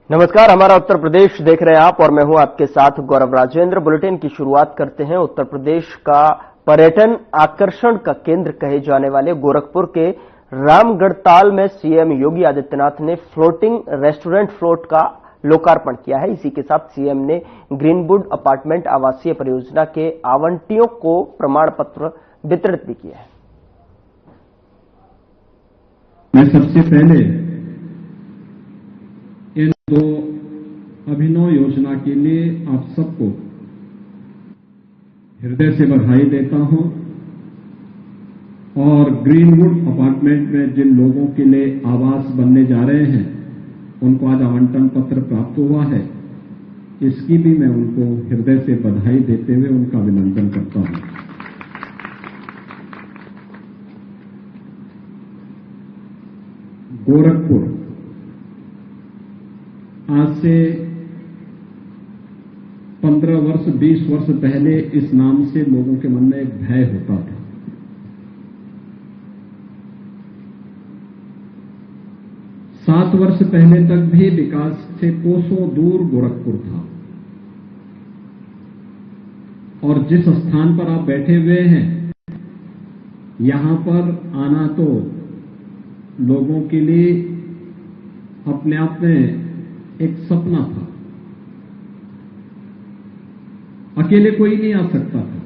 नमस्कार, हमारा उत्तर प्रदेश देख रहे हैं आप और मैं हूं आपके साथ गौरव राजेंद्र। बुलेटिन की शुरुआत करते हैं। उत्तर प्रदेश का पर्यटन आकर्षण का केंद्र कहे जाने वाले गोरखपुर के रामगढ़ताल में सीएम योगी आदित्यनाथ ने फ्लोटिंग रेस्टोरेंट फ्लोट का लोकार्पण किया है। इसी के साथ सीएम ने ग्रीनवुड अपार्टमेंट आवासीय परियोजना के आवंटियों को प्रमाण पत्र वितरित भी किया है। मैं सबसे पहले इन दो अभिनव योजना के लिए आप सबको हृदय से बधाई देता हूं और ग्रीनवुड अपार्टमेंट में जिन लोगों के लिए आवास बनने जा रहे हैं उनको आज आवंटन पत्र प्राप्त हुआ है, इसकी भी मैं उनको हृदय से बधाई देते हुए उनका अभिनंदन करता हूं। गोरखपुर आज से 15 वर्ष 20 वर्ष पहले इस नाम से लोगों के मन में एक भय होता था। सात वर्ष पहले तक भी विकास से कोसों दूर गोरखपुर था और जिस स्थान पर आप बैठे हुए हैं यहां पर आना तो लोगों के लिए अपने आप में एक सपना था। अकेले कोई नहीं आ सकता था।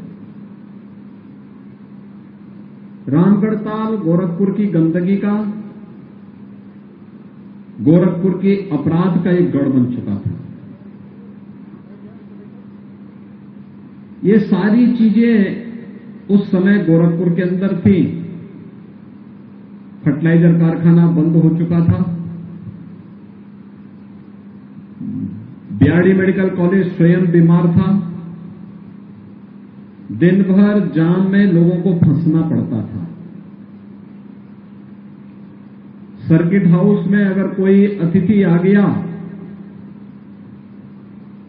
रामगढ़ताल गोरखपुर की गंदगी का, गोरखपुर के अपराध का एक गढ़ बन चुका था। ये सारी चीजें उस समय गोरखपुर के अंदर थी। फर्टिलाइजर कारखाना बंद हो चुका था। बीआरडी मेडिकल कॉलेज स्वयं बीमार था। दिन भर जाम में लोगों को फंसना पड़ता था। सर्किट हाउस में अगर कोई अतिथि आ गया,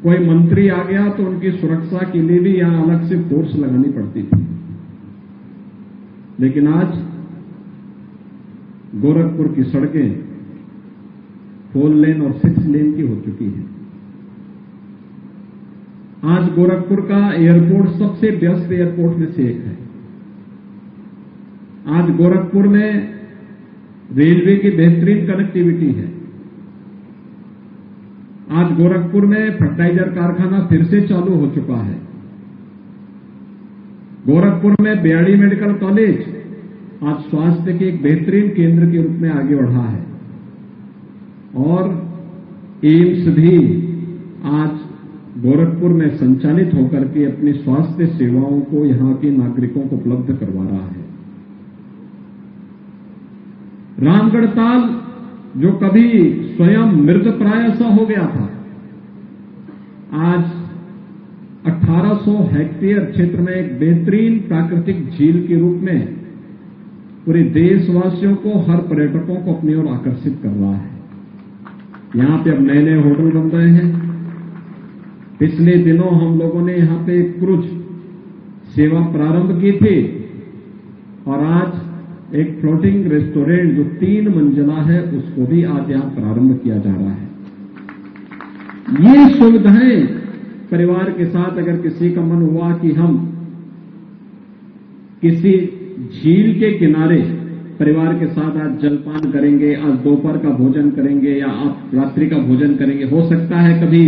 कोई मंत्री आ गया तो उनकी सुरक्षा के लिए भी यहां अलग से फोर्स लगानी पड़ती थी। लेकिन आज गोरखपुर की सड़कें 4 लेन और 6 लेन की हो चुकी हैं। आज गोरखपुर का एयरपोर्ट सबसे व्यस्त एयरपोर्ट में से एक है। आज गोरखपुर में रेलवे की बेहतरीन कनेक्टिविटी है। आज गोरखपुर में फर्टिलाइजर कारखाना फिर से चालू हो चुका है। गोरखपुर में बीआरडी मेडिकल कॉलेज आज स्वास्थ्य के एक बेहतरीन केंद्र के रूप में आगे बढ़ा है और एम्स भी आज गोरखपुर में संचालित होकर के अपनी स्वास्थ्य सेवाओं को यहां के नागरिकों को उपलब्ध करवा रहा है। रामगढ़ताल जो कभी स्वयं मृतप्राय सा हो गया था, आज 1800 हेक्टेयर क्षेत्र में एक बेहतरीन प्राकृतिक झील के रूप में पूरे देशवासियों को, हर पर्यटकों को अपनी ओर आकर्षित कर रहा है। यहां पे अब नए नए होटल बन रहे हैं। पिछले दिनों हम लोगों ने यहां पे क्रूज सेवा प्रारंभ की थी और आज एक फ्लोटिंग रेस्टोरेंट जो 3 मंजिला है उसको भी आज यहां प्रारंभ किया जा रहा है। ये सुविधाएं परिवार के साथ अगर किसी का मन हुआ कि हम किसी झील के किनारे परिवार के साथ आज जलपान करेंगे, आज दोपहर का भोजन करेंगे या आप रात्रि का भोजन करेंगे, हो सकता है कभी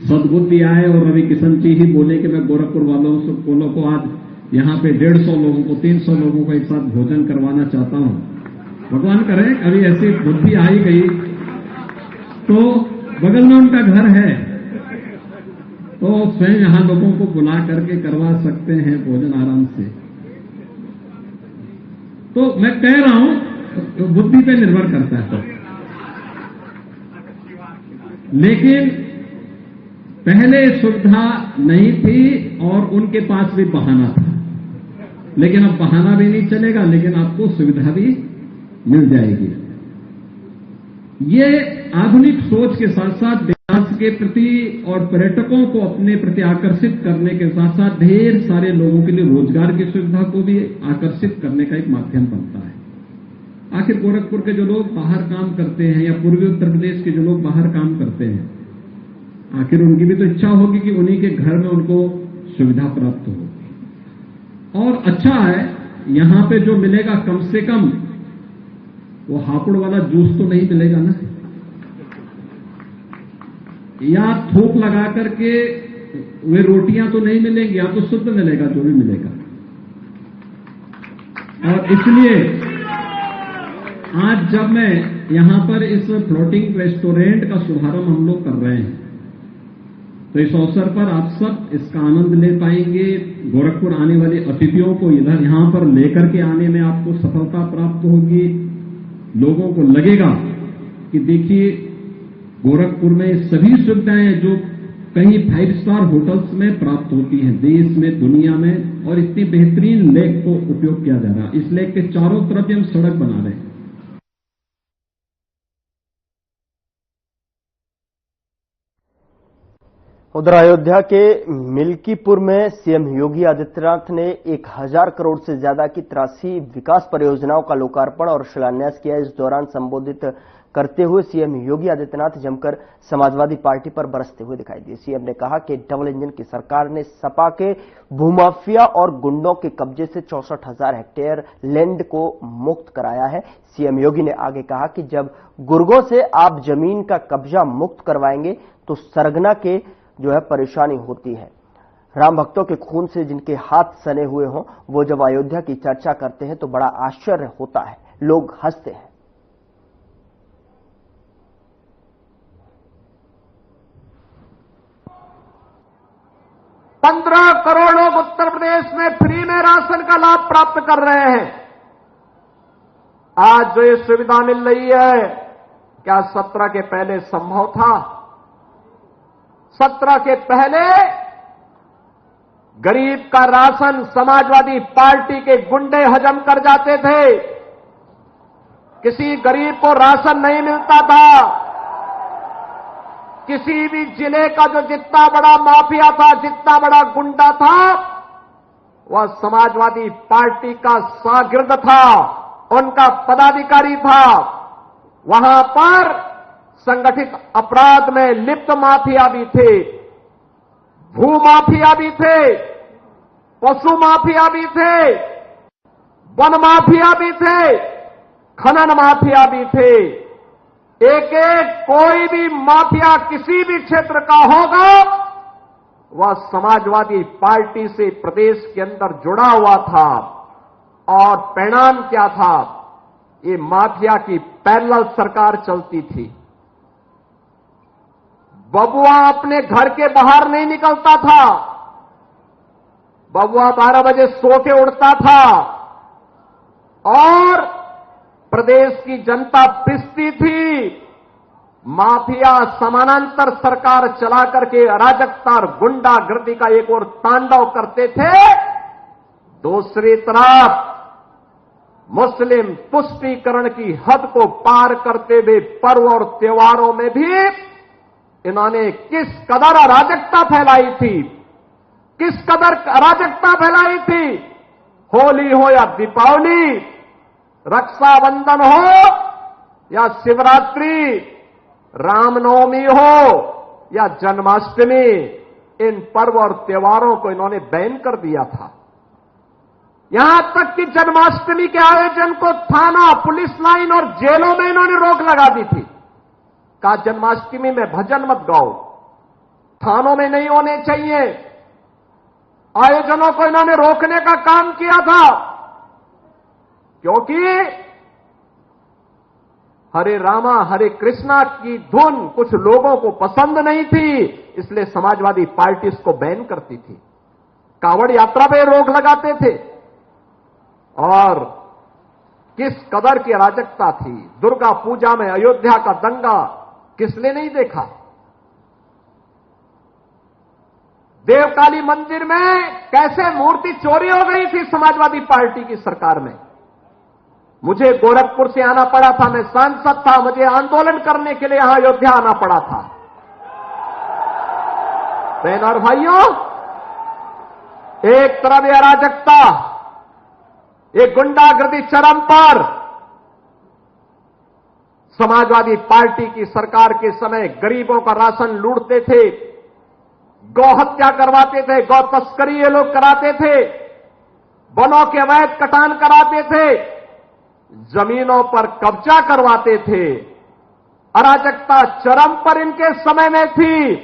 सद्बुद्धि आए और रवि किशन जी ही बोले कि मैं गोरखपुर वालों को आज यहां पे 150 लोगों को, 300 लोगों को एक साथ भोजन करवाना चाहता हूं। भगवान करे कभी ऐसी बुद्धि आई गई तो बगल में उनका घर है तो स्वयं यहां लोगों को बुला करके करवा सकते हैं भोजन आराम से। तो मैं कह रहा हूं बुद्धि पे निर्भर करता है। लेकिन पहले सुविधा नहीं थी और उनके पास भी बहाना था, लेकिन अब बहाना भी नहीं चलेगा, लेकिन आपको सुविधा भी मिल जाएगी। ये आधुनिक सोच के साथ साथ विकास के प्रति और पर्यटकों को अपने प्रति आकर्षित करने के साथ साथ ढेर सारे लोगों के लिए रोजगार की सुविधा को भी आकर्षित करने का एक माध्यम बनता है। आखिर गोरखपुर के जो लोग बाहर काम करते हैं या पूर्वी उत्तर प्रदेश के जो लोग बाहर काम करते हैं, आखिर उनकी भी तो इच्छा होगी कि उन्हीं के घर में उनको सुविधा प्राप्त हो। और अच्छा है, यहां पे जो मिलेगा कम से कम वो हापुड़ वाला जूस तो नहीं मिलेगा ना, या थोक लगा करके वे रोटियां तो नहीं मिलेंगी, या तो शुद्ध मिलेगा जो भी मिलेगा। और इसलिए आज जब मैं यहां पर इस फ्लोटिंग रेस्टोरेंट का शुभारंभ हम लोग कर रहे हैं, तो इस अवसर पर आप सब इसका आनंद ले पाएंगे। गोरखपुर आने वाले अतिथियों को इधर यहां पर लेकर के आने में आपको सफलता प्राप्त होगी। लोगों को लगेगा कि देखिए गोरखपुर में सभी सुविधाएं जो कहीं 5 स्टार होटल्स में प्राप्त होती हैं देश में, दुनिया में, और इतनी बेहतरीन लेक को उपयोग किया जा रहा है। इस लेक के चारों तरफ हम सड़क बना रहे हैं। उधर अयोध्या के मिल्कीपुर में सीएम योगी आदित्यनाथ ने 1000 करोड़ से ज्यादा की 83 विकास परियोजनाओं का लोकार्पण और शिलान्यास किया। इस दौरान संबोधित करते हुए सीएम योगी आदित्यनाथ जमकर समाजवादी पार्टी पर बरसते हुए दिखाई दिए। सीएम ने कहा कि डबल इंजन की सरकार ने सपा के भूमाफिया और गुंडों के कब्जे से 64,000 हेक्टेयर लैंड को मुक्त कराया है। सीएम योगी ने आगे कहा कि जब गुर्गों से आप जमीन का कब्जा मुक्त करवाएंगे तो सरगना के जो है परेशानी होती है। राम भक्तों के खून से जिनके हाथ सने हुए हों, वो जब अयोध्या की चर्चा करते हैं तो बड़ा आश्चर्य होता है, लोग हंसते हैं। पंद्रह करोड़ लोग उत्तर प्रदेश में फ्री में राशन का लाभ प्राप्त कर रहे हैं। आज जो ये सुविधा मिल रही है, क्या 17 के पहले संभव था? 17 के पहले गरीब का राशन समाजवादी पार्टी के गुंडे हजम कर जाते थे। किसी गरीब को राशन नहीं मिलता था। किसी भी जिले का जो जितना बड़ा माफिया था, जितना बड़ा गुंडा था, वह समाजवादी पार्टी का शागिर्द था, उनका पदाधिकारी था। वहां पर संगठित अपराध में लिप्त माफिया भी थे, भू माफिया भी थे, पशु माफिया भी थे, वन माफिया भी थे, खनन माफिया भी थे। एक एक कोई भी माफिया किसी भी क्षेत्र का होगा, वह समाजवादी पार्टी से प्रदेश के अंदर जुड़ा हुआ था। और परिणाम क्या था? ये माफिया की पैरेलल सरकार चलती थी। बबुआ अपने घर के बाहर नहीं निकलता था। बबुआ 12 बजे सो के उठता था और प्रदेश की जनता पिसती थी। माफिया समानांतर सरकार चला करके अराजकता और गुंडागर्दी का एक और तांडव करते थे। दूसरी तरफ मुस्लिम तुष्टीकरण की हद को पार करते हुए पर्व और त्योहारों में भी इन्होंने किस कदर अराजकता फैलाई थी, किस कदर अराजकता फैलाई थी। होली हो या दीपावली, रक्षाबंधन हो या शिवरात्रि, रामनवमी हो या जन्माष्टमी, इन पर्व और त्योहारों को इन्होंने बैन कर दिया था। यहां तक कि जन्माष्टमी के आयोजन को थाना, पुलिस लाइन और जेलों में इन्होंने रोक लगा दी थी। कहा जन्माष्टमी में भजन मत गाओ, थानों में नहीं होने चाहिए। आयोजनों को इन्होंने रोकने का काम किया था, क्योंकि हरे रामा हरे कृष्णा की धुन कुछ लोगों को पसंद नहीं थी, इसलिए समाजवादी पार्टी इसको बैन करती थी। कांवड़ यात्रा पे रोक लगाते थे। और किस कदर की अराजकता थी। दुर्गा पूजा में अयोध्या का दंगा किसने नहीं देखा? देवकाली मंदिर में कैसे मूर्ति चोरी हो गई थी समाजवादी पार्टी की सरकार में। मुझे गोरखपुर से आना पड़ा था, मैं सांसद था, मुझे आंदोलन करने के लिए यहां अयोध्या आना पड़ा था। बहन और भाइयों, एक तरफ ये अराजकता, ये गुंडागर्दी चरम पर, समाजवादी पार्टी की सरकार के समय गरीबों का राशन लूटते थे, गौ हत्या करवाते थे, गौ तस्करी ये लोग कराते थे, वनों के अवैध कटान कराते थे, जमीनों पर कब्जा करवाते थे। अराजकता चरम पर इनके समय में थी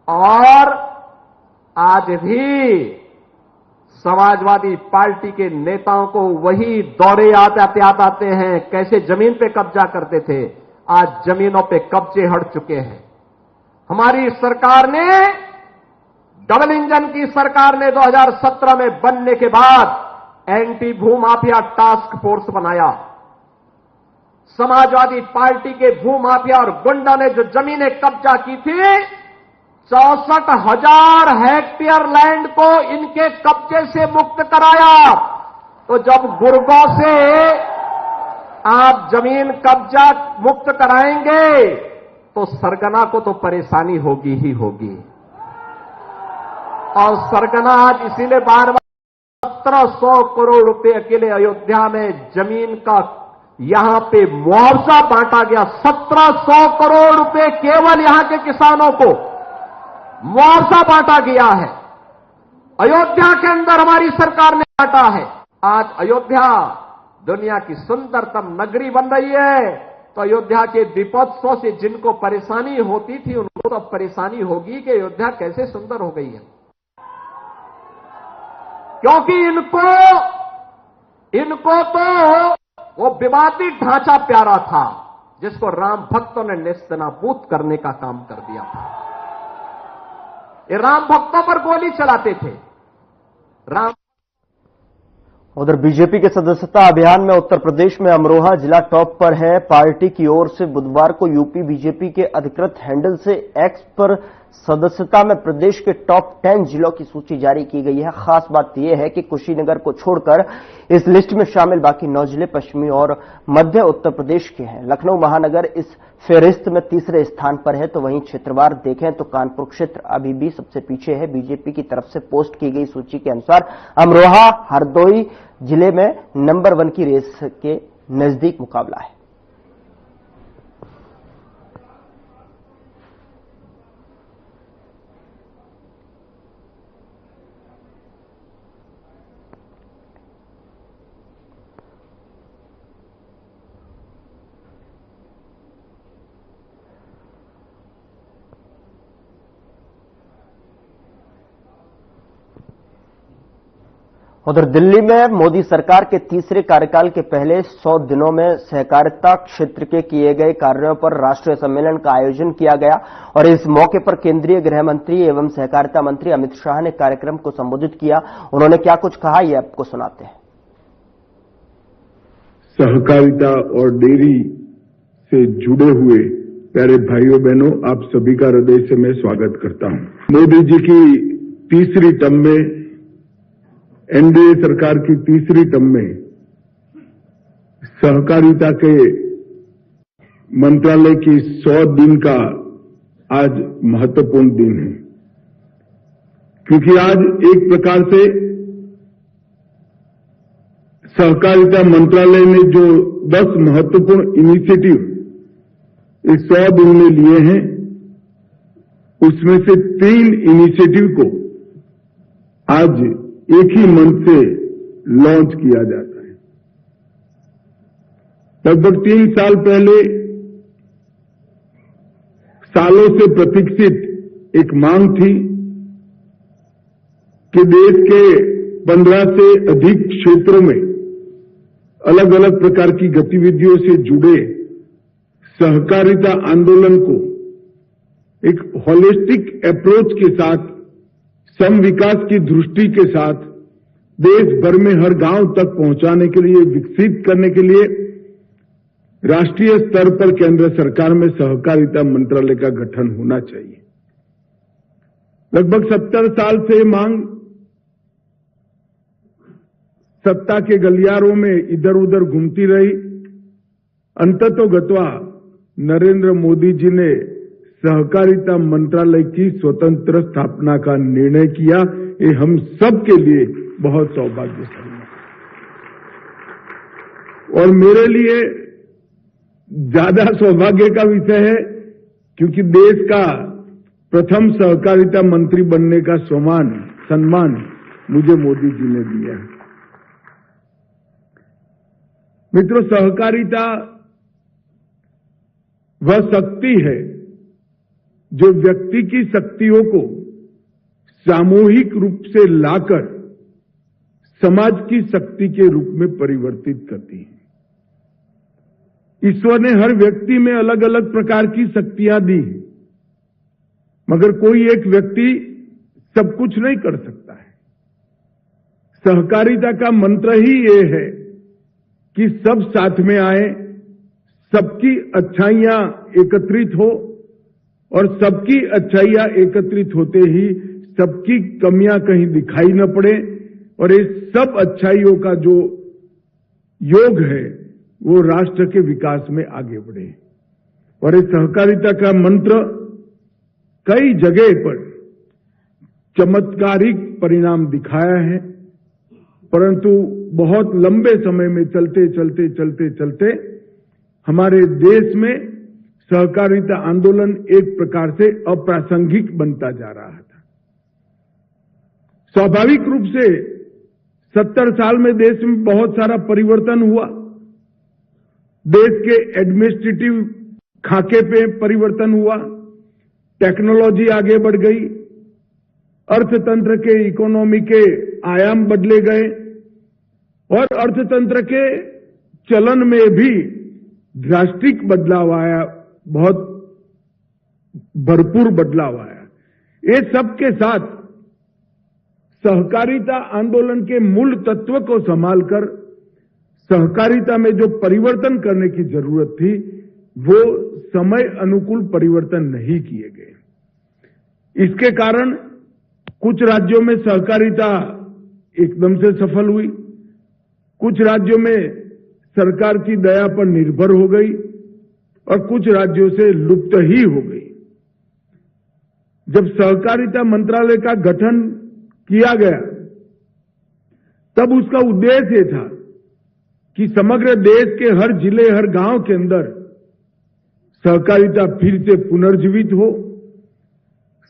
और आज भी समाजवादी पार्टी के नेताओं को वही दौरे याद आते हैं, कैसे जमीन पे कब्जा करते थे। आज जमीनों पे कब्जे हट चुके हैं। हमारी सरकार ने, डबल इंजन की सरकार ने 2017 में बनने के बाद एंटी भूमाफिया टास्क फोर्स बनाया। समाजवादी पार्टी के भूमाफिया और गुंडा ने जो जमीनें कब्जा की थी, 64,000 हेक्टेयर लैंड को इनके कब्जे से मुक्त कराया। तो जब गुर्गों से आप जमीन कब्जा मुक्त कराएंगे तो सरगना को तो परेशानी होगी ही होगी। और सरगना आज इसीलिए बार बार 1700 करोड़ रुपए अकेले अयोध्या में जमीन का यहां पे मुआवजा बांटा गया। 1700 करोड़ रुपए केवल यहां के किसानों को मुआवजा बांटा गया है। अयोध्या के अंदर हमारी सरकार ने बांटा है। आज अयोध्या दुनिया की सुंदरतम नगरी बन रही है। तो अयोध्या के दीपोत्सव से जिनको परेशानी होती थी उनको तो अब परेशानी होगी कि अयोध्या कैसे सुंदर हो गई है, क्योंकि इनको तो वो विवादित ढांचा प्यारा था जिसको राम भक्तों ने नेस्तनाबूद करने का काम कर दिया था। ये राम भक्तों पर गोली चलाते थे। उधर बीजेपी के सदस्यता अभियान में उत्तर प्रदेश में अमरोहा जिला टॉप पर है। पार्टी की ओर से बुधवार को यूपी बीजेपी के अधिकृत हैंडल से एक्स पर सदस्यता में प्रदेश के टॉप 10 जिलों की सूची जारी की गई है। खास बात यह है कि कुशीनगर को छोड़कर इस लिस्ट में शामिल बाकी 9 जिले पश्चिमी और मध्य उत्तर प्रदेश के हैं। लखनऊ महानगर इस फेहरिस्त में तीसरे स्थान पर है, तो वहीं क्षेत्रवार देखें तो कानपुर क्षेत्र अभी भी सबसे पीछे है। बीजेपी की तरफ से पोस्ट की गई सूची के अनुसार अमरोहा हरदोई जिले में नंबर 1 की रेस के नजदीक मुकाबला है। उधर दिल्ली में मोदी सरकार के तीसरे कार्यकाल के पहले 100 दिनों में सहकारिता क्षेत्र के किए गए कार्यों पर राष्ट्रीय सम्मेलन का आयोजन किया गया और इस मौके पर केंद्रीय गृह मंत्री एवं सहकारिता मंत्री अमित शाह ने कार्यक्रम को संबोधित किया। उन्होंने क्या कुछ कहा, ये आपको सुनाते हैं। सहकारिता और डेयरी से जुड़े हुए प्यारे भाइयों बहनों, आप सभी का हृदय से मैं स्वागत करता हूं। मोदी जी की तीसरी टर्म में, एनडीए सरकार की तीसरी टर्म में सहकारिता के मंत्रालय की 100 दिन का आज महत्वपूर्ण दिन है, क्योंकि आज एक प्रकार से सहकारिता मंत्रालय ने जो 10 महत्वपूर्ण इनिशिएटिव इस 100 दिन में लिए हैं, उसमें से 3 इनिशिएटिव को आज एक ही मंच से लॉन्च किया जाता है। लगभग 3 साल पहले सालों से प्रतीक्षित एक मांग थी कि देश के 15 से अधिक क्षेत्रों में अलग अलग प्रकार की गतिविधियों से जुड़े सहकारिता आंदोलन को एक होलिस्टिक अप्रोच के साथ, सम विकास की दृष्टि के साथ देश भर में हर गांव तक पहुंचाने के लिए, विकसित करने के लिए राष्ट्रीय स्तर पर केंद्र सरकार में सहकारिता मंत्रालय का गठन होना चाहिए। लगभग 70 साल से मांग सत्ता के गलियारों में इधर उधर घूमती रही। अंततोगत्वा नरेंद्र मोदी जी ने सहकारिता मंत्रालय की स्वतंत्र स्थापना का निर्णय किया। ये हम सब के लिए बहुत सौभाग्यशाली है और मेरे लिए ज्यादा सौभाग्य का विषय है, क्योंकि देश का प्रथम सहकारिता मंत्री बनने का सम्मान मुझे मोदी जी ने दिया है। मित्रों, सहकारिता वह शक्ति है जो व्यक्ति की शक्तियों को सामूहिक रूप से लाकर समाज की शक्ति के रूप में परिवर्तित करती है। ईश्वर ने हर व्यक्ति में अलग अलग प्रकार की शक्तियां दी, मगर कोई एक व्यक्ति सब कुछ नहीं कर सकता है। सहकारिता का मंत्र ही ये है कि सब साथ में आए, सबकी अच्छाइयां एकत्रित हो और सबकी अच्छाइयां एकत्रित होते ही सबकी कमियां कहीं दिखाई न पड़े और इस सब अच्छाइयों का जो योग है वो राष्ट्र के विकास में आगे बढ़े। और इस सहकारिता का मंत्र कई जगह पर चमत्कारिक परिणाम दिखाया है, परंतु बहुत लंबे समय में चलते हमारे देश में सहकारिता आंदोलन एक प्रकार से अप्रासंगिक बनता जा रहा था। स्वाभाविक रूप से 70 साल में देश में बहुत सारा परिवर्तन हुआ। देश के एडमिनिस्ट्रेटिव खाके पे परिवर्तन हुआ, टेक्नोलॉजी आगे बढ़ गई, अर्थतंत्र के इकोनॉमी के आयाम बदले गए और अर्थतंत्र के चलन में भी ड्रास्टिक बदलाव आया, बहुत भरपूर बदलाव आया। ये सब के साथ सहकारिता आंदोलन के मूल तत्व को संभालकर सहकारिता में जो परिवर्तन करने की जरूरत थी वो समय अनुकूल परिवर्तन नहीं किए गए। इसके कारण कुछ राज्यों में सहकारिता एकदम से सफल हुई, कुछ राज्यों में सरकार की दया पर निर्भर हो गई और कुछ राज्यों से लुप्त ही हो गई। जब सहकारिता मंत्रालय का गठन किया गया तब उसका उद्देश्य था कि समग्र देश के हर जिले, हर गांव के अंदर सहकारिता फिर से पुनर्जीवित हो,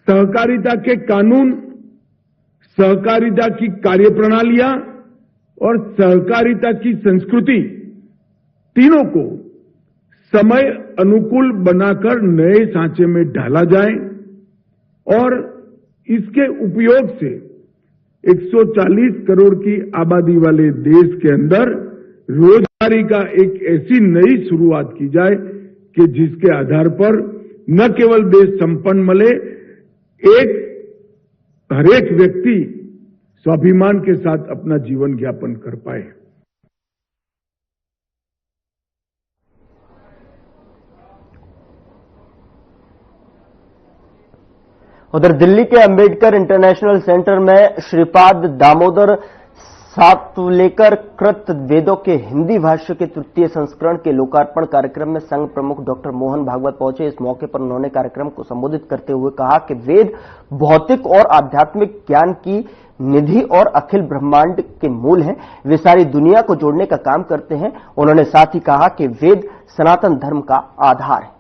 सहकारिता के कानून, सहकारिता की कार्यप्रणालियां और सहकारिता की संस्कृति तीनों को समय अनुकूल बनाकर नए सांचे में ढाला जाए और इसके उपयोग से 140 करोड़ की आबादी वाले देश के अंदर रोजगारी का एक ऐसी नई शुरुआत की जाए कि जिसके आधार पर न केवल देश संपन्न बने, हरेक व्यक्ति स्वाभिमान के साथ अपना जीवन यापन कर पाए। उधर दिल्ली के अंबेडकर इंटरनेशनल सेंटर में श्रीपाद दामोदर सातवलेकर कृत वेदों के हिंदी भाष्य के तृतीय संस्करण के लोकार्पण कार्यक्रम में संघ प्रमुख डॉक्टर मोहन भागवत पहुंचे। इस मौके पर उन्होंने कार्यक्रम को संबोधित करते हुए कहा कि वेद भौतिक और आध्यात्मिक ज्ञान की निधि और अखिल ब्रह्मांड के मूल हैं। वे सारी दुनिया को जोड़ने का काम करते हैं। उन्होंने साथ ही कहा कि वेद सनातन धर्म का आधार है।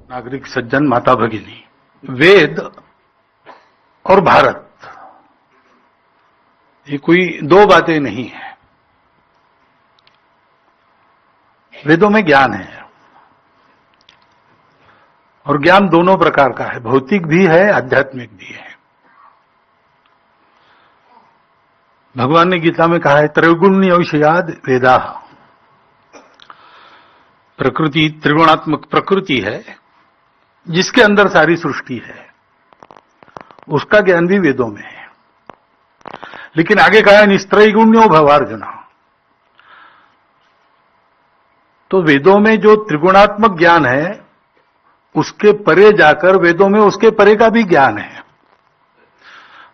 नागरिक सज्जन, माता भगिनी, वेद और भारत ये कोई दो बातें नहीं है। वेदों में ज्ञान है और ज्ञान दोनों प्रकार का है, भौतिक भी है, आध्यात्मिक भी है। भगवान ने गीता में कहा है त्रैगुण्य विषयाद वेदा। प्रकृति त्रिगुणात्मक प्रकृति है जिसके अंदर सारी सृष्टि है, उसका ज्ञान भी वेदों में है। लेकिन आगे कहा है निस्त्रैगुण्यो भवार्जुना। तो वेदों में जो त्रिगुणात्मक ज्ञान है उसके परे जाकर वेदों में उसके परे का भी ज्ञान है।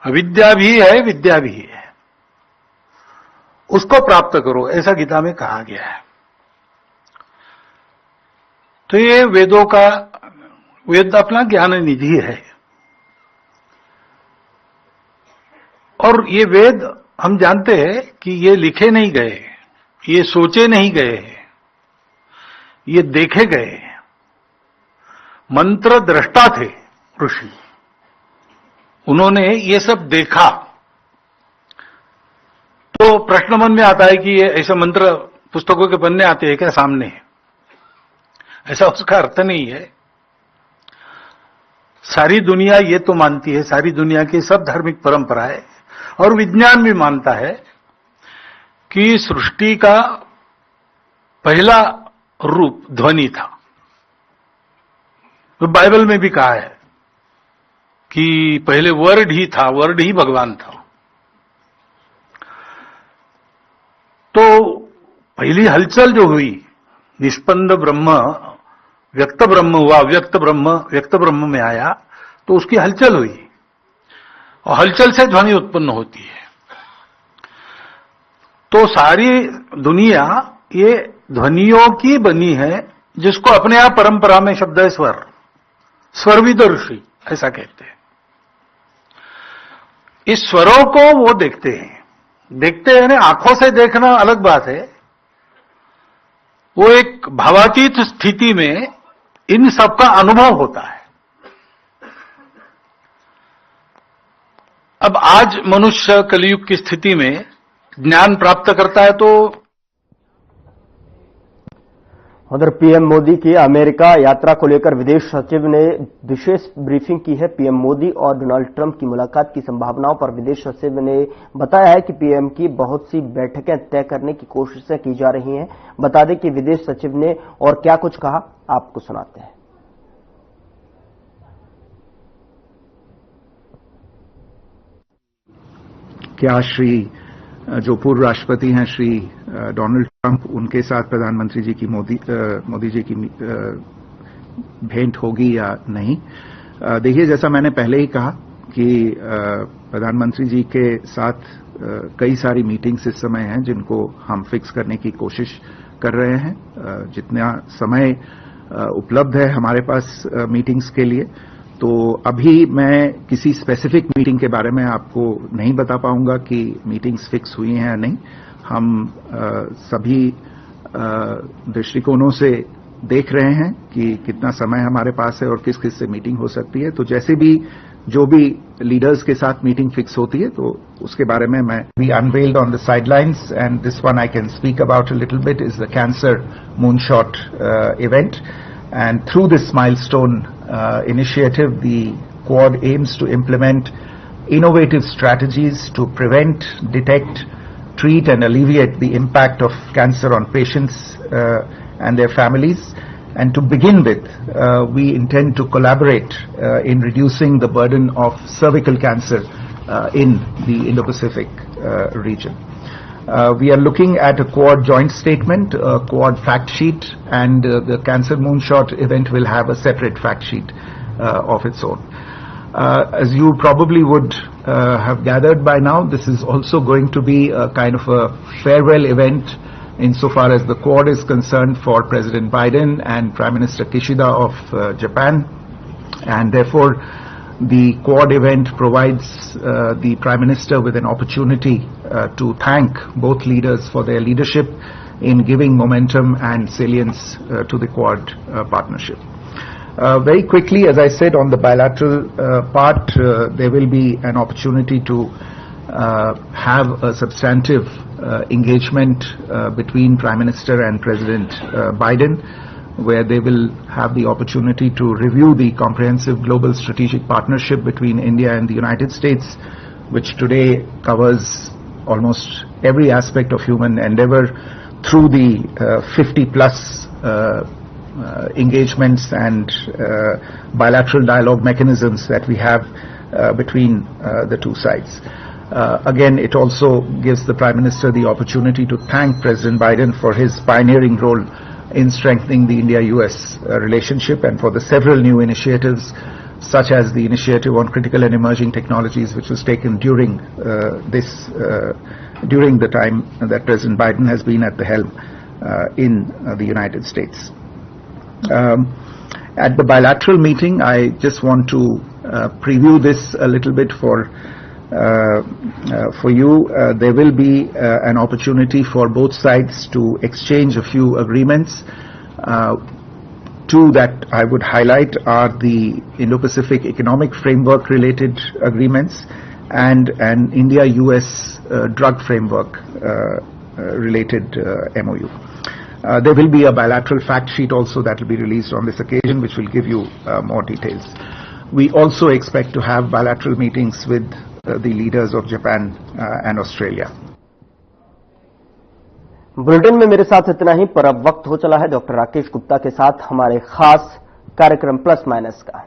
अविद्या भी है, विद्या भी है, उसको प्राप्त करो, ऐसा गीता में कहा गया है। तो ये वेदों का, वेद अपना ज्ञान निधि है और ये वेद हम जानते हैं कि ये लिखे नहीं गए, ये सोचे नहीं गए, ये देखे गए मंत्र दृष्टा थे ऋषि, उन्होंने ये सब देखा। तो प्रश्न मन में आता है कि ये ऐसे मंत्र पुस्तकों के पन्ने आते हैं क्या सामने? ऐसा उसका अर्थ नहीं है। सारी दुनिया ये तो मानती है, सारी दुनिया की सब धार्मिक परंपराएं और विज्ञान भी मानता है कि सृष्टि का पहला रूप ध्वनि था। तो बाइबल में भी कहा है कि पहले वर्ड ही था, वर्ड ही भगवान था। तो पहली हलचल जो हुई, निष्पन्द ब्रह्म व्यक्त ब्रह्म हुआ, व्यक्त ब्रह्म में आया, तो उसकी हलचल हुई और हलचल से ध्वनि उत्पन्न होती है। तो सारी दुनिया ये ध्वनियों की बनी है, जिसको अपने आप परंपरा में शब्द है स्वर, स्वरविद ऋषि ऐसा कहते हैं। इस स्वरों को वो देखते हैं ना, आंखों से देखना अलग बात है। वो एक भावातीत स्थिति में इन सब का अनुभव होता है। अब आज मनुष्य कलयुग की स्थिति में ज्ञान प्राप्त करता है तो उधर पीएम मोदी की अमेरिका यात्रा को लेकर विदेश सचिव ने विशेष ब्रीफिंग की है। पीएम मोदी और डोनाल्ड ट्रंप की मुलाकात की संभावनाओं पर विदेश सचिव ने बताया है कि पीएम की बहुत सी बैठकें तय करने की कोशिशें की जा रही हैं। बता दें कि विदेश सचिव ने और क्या कुछ कहा, आपको सुनाते हैं। क्या श्री जो पूर्व राष्ट्रपति हैं श्री डोनाल्ड ट्रंप, उनके साथ प्रधानमंत्री जी की मोदी जी की भेंट होगी या नहीं? देखिए, जैसा मैंने पहले ही कहा कि प्रधानमंत्री जी के साथ कई सारी मीटिंग्स इस समय हैं जिनको हम फिक्स करने की कोशिश कर रहे हैं। जितना समय उपलब्ध है हमारे पास मीटिंग्स के लिए, तो अभी मैं किसी स्पेसिफिक मीटिंग के बारे में आपको नहीं बता पाऊंगा कि मीटिंग्स फिक्स हुई हैं या नहीं। हम सभी दृष्टिकोणों से देख रहे हैं कि कितना समय हमारे पास है और किस किस से मीटिंग हो सकती है। तो जैसे भी जो भी लीडर्स के साथ मीटिंग फिक्स होती है तो उसके बारे में मैं we unveiled on the sidelines and this one I can speak about a little bit is the cancer moonshot event. And through this milestone initiative, the Quad aims to implement innovative strategies to prevent, detect, treat and alleviate the impact of cancer on patients and their families. And to begin with, we intend to collaborate in reducing the burden of cervical cancer in the Indo-Pacific region. We are looking at a Quad joint statement, a Quad fact sheet, and the Cancer Moonshot event will have a separate fact sheet of its own. As you probably would have gathered by now, this is also going to be a kind of a farewell event insofar as the Quad is concerned for President Biden and Prime Minister Kishida of Japan, and therefore the Quad event provides the Prime Minister with an opportunity to thank both leaders for their leadership in giving momentum and salience to the Quad partnership. Very quickly, as I said, on the bilateral part, there will be an opportunity to have a substantive engagement between Prime Minister and President Biden, where they will have the opportunity to review the comprehensive global strategic partnership between India and the United States, which today covers almost every aspect of human endeavor through the 50+ engagements and bilateral dialogue mechanisms that we have between the two sides. Again, it also gives the Prime Minister the opportunity to thank President Biden for his pioneering role in strengthening the India-US relationship and for the several new initiatives such as the initiative on critical and emerging technologies, which was taken during during the time that President Biden has been at the helm in the United States. At the bilateral meeting, I just want to preview this a little bit for you. There will be an opportunity for both sides to exchange a few agreements Two that I would highlight are the Indo-Pacific Economic Framework related agreements and an India-US drug framework related MOU. There will be a bilateral fact sheet also that will be released on this occasion, which will give you more details. We also expect to have bilateral meetings with the leaders of Japan and Australia. Bulletin में मेरे साथ इतना ही, पर अब वक्त हो चला है डॉक्टर राकेश गुप्ता के साथ हमारे खास कार्यक्रम प्लस माइनस का।